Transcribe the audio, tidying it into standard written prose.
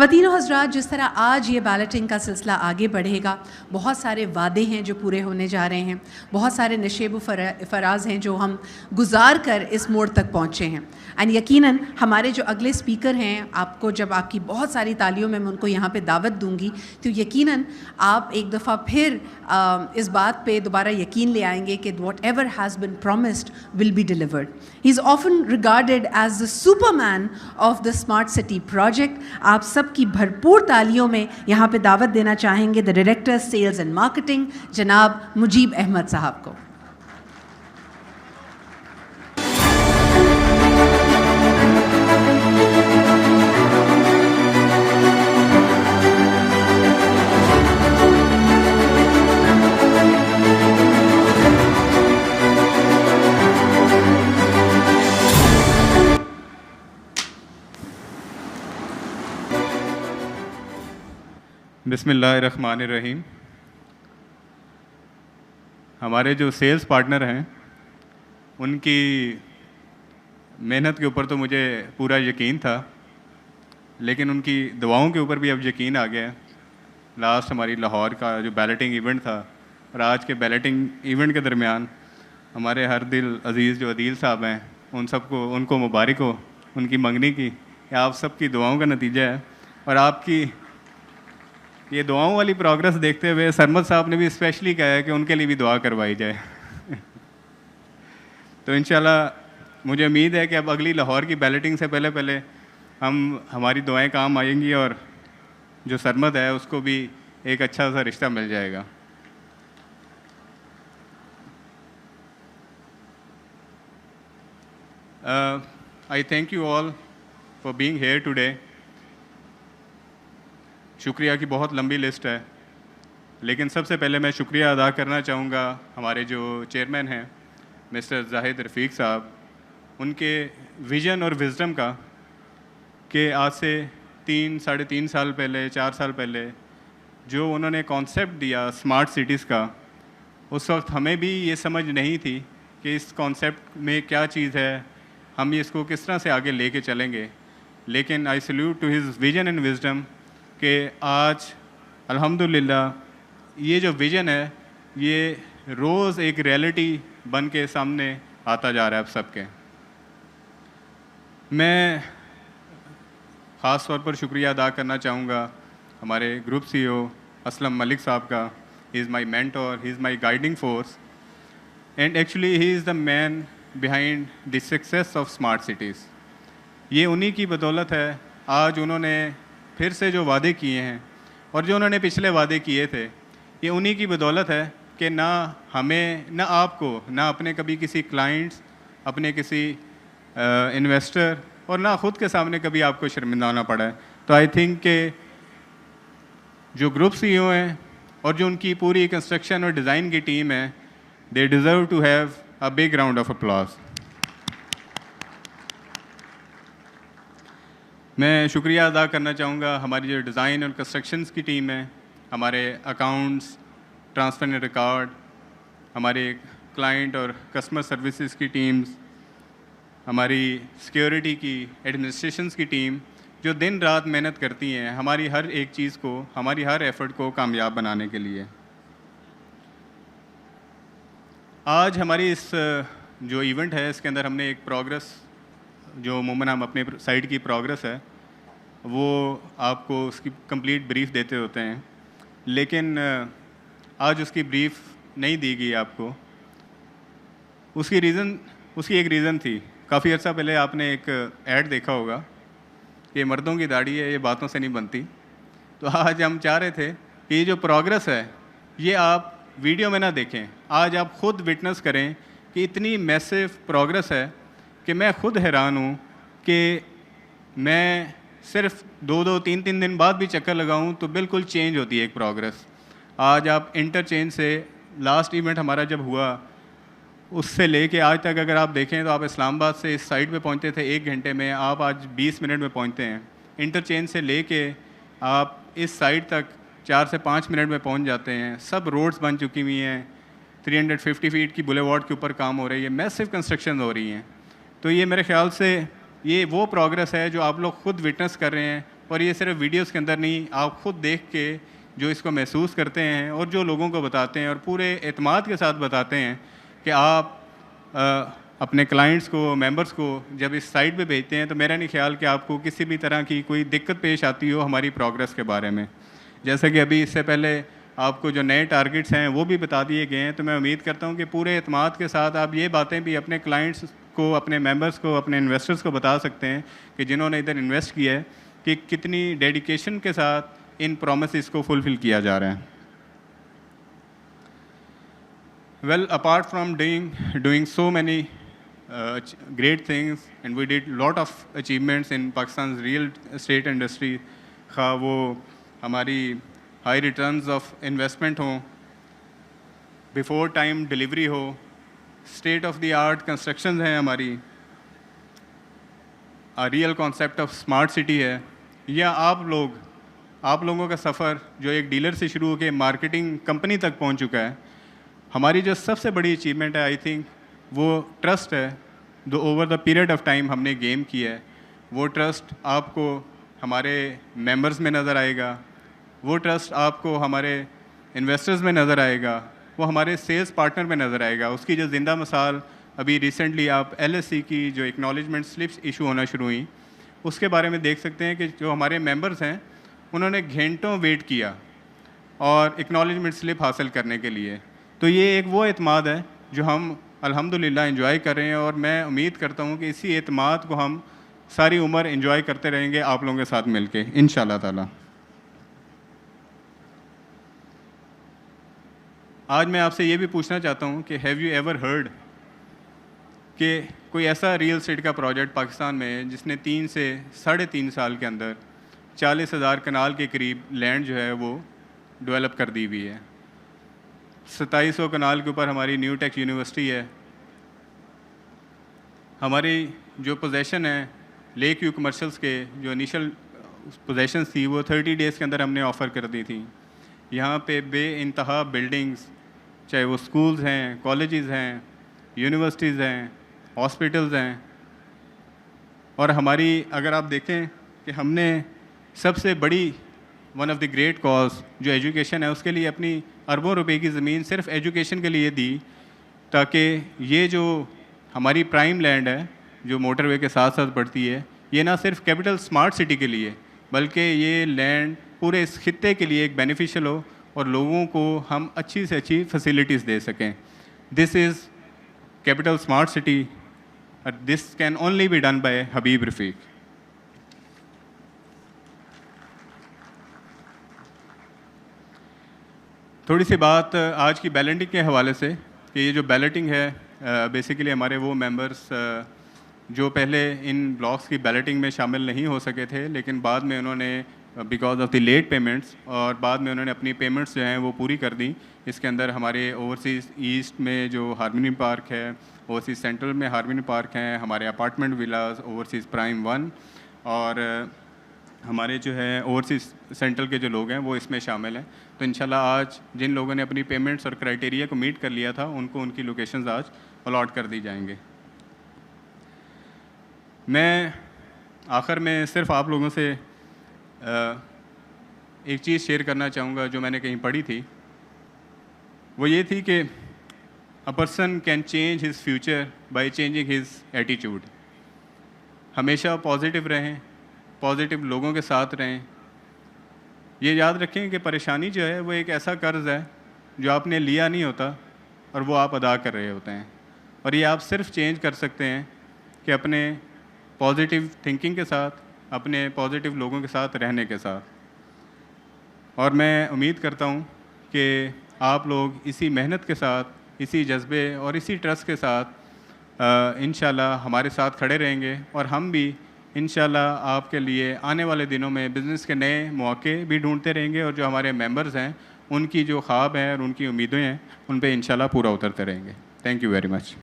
خواتین و حضرات، جس طرح آج یہ بیلٹنگ کا سلسلہ آگے بڑھے گا، بہت سارے وعدے ہیں جو پورے ہونے جا رہے ہیں، بہت سارے نشیب و فراز ہیں جو ہم گزار کر اس موڑ تک پہنچے ہیں. اینڈ یقیناً ہمارے جو اگلے اسپیکر ہیں، آپ کو جب آپ کی بہت ساری تالیوں میں ان کو یہاں پہ دعوت دوں گی تو یقیناً آپ ایک دفعہ پھر اس بات پہ دوبارہ یقین لے آئیں گے کہ whatever has been promised will be delivered. He is often regarded as the superman of the smart city project. آپ سب کی بھرپور تالیوں میں یہاں پہ دعوت دینا چاہیں گے the director sales and marketing جناب مجیب احمد صاحب کو. بسم اللہ الرحمن الرحیم. ہمارے جو سیلز پارٹنر ہیں ان کی محنت کے اوپر تو مجھے پورا یقین تھا، لیکن ان کی دعاؤں کے اوپر بھی اب یقین آ گیا ہے. لاسٹ ہماری لاہور کا جو بیلٹنگ ایونٹ تھا اور آج کے بیلٹنگ ایونٹ کے درمیان ہمارے ہر دل عزیز جو عدیل صاحب ہیں ان کو مبارک ہو ان کی منگنی کی. یہ آپ سب کی دعاؤں کا نتیجہ ہے، اور آپ کی یہ دعاؤں والی پروگرس دیکھتے ہوئے سرمد صاحب نے بھی اسپیشلی کہا ہے کہ ان کے لیے بھی دعا کروائی جائے. تو انشاءاللہ مجھے امید ہے کہ اب اگلی لاہور کی بیلٹنگ سے پہلے ہماری دعائیں کام آئیں گی اور جو سرمد ہے اس کو بھی ایک اچھا سا رشتہ مل جائے گا. I thank you all for being here today. شکریہ کی بہت لمبی لسٹ ہے، لیکن سب سے پہلے میں شکریہ ادا کرنا چاہوں گا ہمارے جو چیئرمین ہیں مسٹر زاہد رفیق صاحب، ان کے ویژن اور وزڈم کا کہ آج سے 3-3.5 سال پہلے 4 سال پہلے جو انہوں نے کانسیپٹ دیا اسمارٹ سٹیز کا، اس وقت ہمیں بھی یہ سمجھ نہیں تھی کہ اس کانسیپٹ میں کیا چیز ہے، ہم اس کو کس طرح سے آگے لے کے چلیں گے. لیکن I salute to his vision and wisdom کہ آج الحمدللہ یہ جو ویژن ہے یہ روز ایک ریئلٹی بن کے سامنے آتا جا رہا ہے اب سب کے. میں خاص طور پر شکریہ ادا کرنا چاہوں گا ہمارے گروپ سی او اسلم ملک صاحب کا. He is my mentor, he is my guiding force, and actually he is the man behind the success of smart cities. یہ انہی کی بدولت ہے. آج انہوں نے پھر سے جو وعدے کیے ہیں اور جو انہوں نے پچھلے وعدے کیے تھے، یہ انہی کی بدولت ہے کہ نہ ہمیں، نہ آپ کو، نہ اپنے کبھی کسی کلائنٹس، اپنے کسی انویسٹر اور نہ خود کے سامنے کبھی آپ کو شرمندہ ہونا پڑا ہے. تو آئی تھنک کہ جو گروپ سی او ہیں اور جو ان کی پوری کنسٹرکشن اور ڈیزائن کی ٹیم ہے، they deserve to have a big round of applause. میں شکریہ ادا کرنا چاہوں گا ہماری جو ڈیزائن اور کنسٹرکشنز کی ٹیم ہے، ہمارے اکاؤنٹس، ٹرانسفر اینڈ ریکارڈ، ہمارے کلائنٹ اور کسٹمر سروسز کی ٹیمز، ہماری سیکیورٹی کی ایڈمنسٹریشنز کی ٹیم جو دن رات محنت کرتی ہیں ہماری ہر ایک چیز کو، ہماری ہر ایفرٹ کو کامیاب بنانے کے لیے. آج ہماری اس جو ایونٹ ہے اس کے اندر ہم نے ایک پروگرس، جو عموماً ہم اپنے سائٹ کی پروگرس ہے وہ آپ کو اس کی کمپلیٹ بریف دیتے ہوتے ہیں، لیکن آج اس کی بریف نہیں دی گئی آپ کو. اس کی ایک ریزن تھی. کافی عرصہ پہلے آپ نے ایک ایڈ دیکھا ہوگا کہ مردوں کی داڑھی ہے، یہ باتوں سے نہیں بنتی. تو آج ہم چاہ رہے تھے کہ یہ جو پروگرس ہے یہ آپ ویڈیو میں نہ دیکھیں، آج آپ خود وٹنس کریں کہ اتنی میسو پروگرس ہے کہ میں خود حیران ہوں کہ میں صرف 2-3 دن بعد بھی چکر لگاؤں تو بالکل چینج ہوتی ہے ایک پروگرس. آج آپ انٹرچینج سے لاسٹ ایونٹ ہمارا جب ہوا اس سے لے کے آج تک اگر آپ دیکھیں تو آپ اسلام آباد سے اس سائٹ پہ پہنچتے تھے 1 گھنٹے میں، آپ آج 20 منٹ میں پہنچتے ہیں. انٹرچینج سے لے کے آپ اس سائٹ تک 4 سے 5 منٹ میں پہنچ جاتے ہیں. سب روڈز بن چکی ہوئی ہیں، 350 فیٹ کی بولیوارڈ کے اوپر کام ہو رہی ہے، میسو کنسٹرکشن ہو رہی ہیں. تو یہ میرے خیال سے یہ وہ پروگرس ہے جو آپ لوگ خود وٹنس کر رہے ہیں اور یہ صرف ویڈیوز کے اندر نہیں, آپ خود دیکھ کے جو اس کو محسوس کرتے ہیں اور جو لوگوں کو بتاتے ہیں اور پورے اعتماد کے ساتھ بتاتے ہیں کہ آپ اپنے کلائنٹس کو, ممبرس کو جب اس سائٹ پہ بھیجتے ہیں تو میرا نہیں خیال کہ آپ کو کسی بھی طرح کی کوئی دقت پیش آتی ہو ہماری پروگرس کے بارے میں. جیسا کہ ابھی اس سے پہلے آپ کو جو نئے ٹارگٹس ہیں وہ بھی بتا دیے گئے ہیں, تو میں امید کرتا ہوں کہ پورے اعتماد کے ساتھ آپ یہ باتیں بھی اپنے کلائنٹس کو, اپنے ممبرس کو, اپنے انویسٹرس کو بتا سکتے ہیں کہ جنہوں نے ادھر انویسٹ کیا ہے کہ کتنی ڈیڈیکیشن کے ساتھ ان پرومسز کو فلفل کیا جا رہا ہے. Well, apart from doing so many great things, and we did lot of achievements in Pakistan's real estate industry, خواہ وہ ہماری ہائی ریٹرنز آف انویسٹمنٹ ہوں, before time delivery who, state of the art constructions ہیں ہماری, real concept of smart city ہے, یا آپ لوگوں کا سفر جو ایک ڈیلر سے شروع ہو کے مارکیٹنگ کمپنی تک پہنچ چکا ہے. ہماری جو سب سے بڑی اچیومنٹ ہے آئی تھنک وہ ٹرسٹ ہے جو over the period of time ہم نے گیم کیا ہے. وہ ٹرسٹ آپ کو ہمارے ممبرز میں نظر آئے گا, وہ ٹرسٹ آپ کو ہمارے انویسٹرز میں نظر آئے گا, وہ ہمارے سیلز پارٹنر میں نظر آئے گا. اس کی جو زندہ مثال ابھی ریسنٹلی آپ LSC کی جو اکنالجمنٹ سلپس ایشو ہونا شروع ہوئیں اس کے بارے میں دیکھ سکتے ہیں کہ جو ہمارے ممبرز ہیں انہوں نے گھنٹوں ویٹ کیا اور اکنالجمنٹ سلپ حاصل کرنے کے لیے. تو یہ ایک وہ اعتماد ہے جو ہم الحمدللہ انجوائے کر رہے ہیں, اور میں امید کرتا ہوں کہ اسی اعتماد کو ہم ساری عمر انجوائے کرتے رہیں گے آپ لوگوں کے ساتھ مل کے انشاءاللہ تعالی. آج میں آپ سے یہ بھی پوچھنا چاہتا ہوں کہ ہیو یو ایور ہرڈ کہ کوئی ایسا ریئل اسٹیٹ کا پروجیکٹ پاکستان میں ہے جس نے 3 سے 3.5 سال کے اندر 40,000 کنال کے قریب لینڈ جو ہے وہ ڈیولپ کر دی ہوئی ہے. 2700 کنال کے اوپر ہماری نیو ٹیک یونیورسٹی ہے. ہماری جو پوزیشن ہے لیک ویو کمرشلز کے جو انیشل پوزیشنز تھی وہ 30 ڈیز کے اندر ہم نے آفر کر دی تھی. یہاں پہ بے انتہا بلڈنگز, چاہے وہ سکولز ہیں, کالجز ہیں, یونیورسٹیز ہیں, ہاسپٹلز ہیں, اور ہماری اگر آپ دیکھیں کہ ہم نے سب سے بڑی one of the great cause جو ایجوکیشن ہے اس کے لیے اپنی اربوں روپے کی زمین صرف ایجوکیشن کے لیے دی, تاکہ یہ جو ہماری پرائم لینڈ ہے جو موٹر وے کے ساتھ ساتھ پڑتی ہے یہ نہ صرف کیپٹل اسمارٹ سٹی کے لیے بلکہ یہ لینڈ پورے اس خطے کے لیے ایک بینیفیشل ہو اور لوگوں کو ہم اچھی سے اچھی فیسلٹیز دے سکیں. This is capital smart city, this can only be done by Habib Rafiq. تھوڑی سی بات آج کی بیلٹنگ کے حوالے سے کہ یہ جو بیلٹنگ ہے بیسیکلی ہمارے وہ ممبرس جو پہلے ان بلاکس کی بیلٹنگ میں شامل نہیں ہو سکے تھے, لیکن بعد میں انہوں نے because of the late payments اور بعد میں انہوں نے اپنی پیمنٹس جو ہیں وہ پوری کر دیں. اس کے اندر ہمارے اوورسیز ایسٹ میں جو ہارمنی پارک ہے, اوورسیز سینٹرل میں ہارمنی پارک ہیں, ہمارے اپارٹمنٹ ولاز اوورسیز پرائم 1, اور ہمارے جو ہے اوورسیز سینٹرل کے جو لوگ ہیں وہ اس میں شامل ہیں. تو انشاءاللہ آج جن لوگوں نے اپنی پیمنٹس اور کرائٹیریا کو میٹ کر لیا تھا ان کو ان کی لوکیشنز آج الاٹ کر دی جائیں گے. میں آخر میں صرف آپ لوگوں سے ایک چیز شیئر کرنا چاہوں گا جو میں نے کہیں پڑھی تھی. وہ یہ تھی کہ a person can change his future by changing his attitude. ہمیشہ پازیٹیو رہیں, پازیٹیو لوگوں کے ساتھ رہیں. یہ یاد رکھیں کہ پریشانی جو ہے وہ ایک ایسا قرض ہے جو آپ نے لیا نہیں ہوتا اور وہ آپ ادا کر رہے ہوتے ہیں, اور یہ آپ صرف چینج کر سکتے ہیں کہ اپنے پازیٹیو تھنکنگ کے ساتھ, اپنے پازیٹیو لوگوں کے ساتھ رہنے کے ساتھ. اور میں امید کرتا ہوں کہ آپ لوگ اسی محنت کے ساتھ, اسی جذبے اور اسی ٹرسٹ کے ساتھ انشاءاللہ ہمارے ساتھ کھڑے رہیں گے, اور ہم بھی انشاءاللہ آپ کے لیے آنے والے دنوں میں بزنس کے نئے مواقع بھی ڈھونڈتے رہیں گے, اور جو ہمارے ممبرز ہیں ان کی جو خواب ہیں اور ان کی امیدیں ہیں ان پہ انشاءاللہ پورا اترتے رہیں گے. Thank you very much.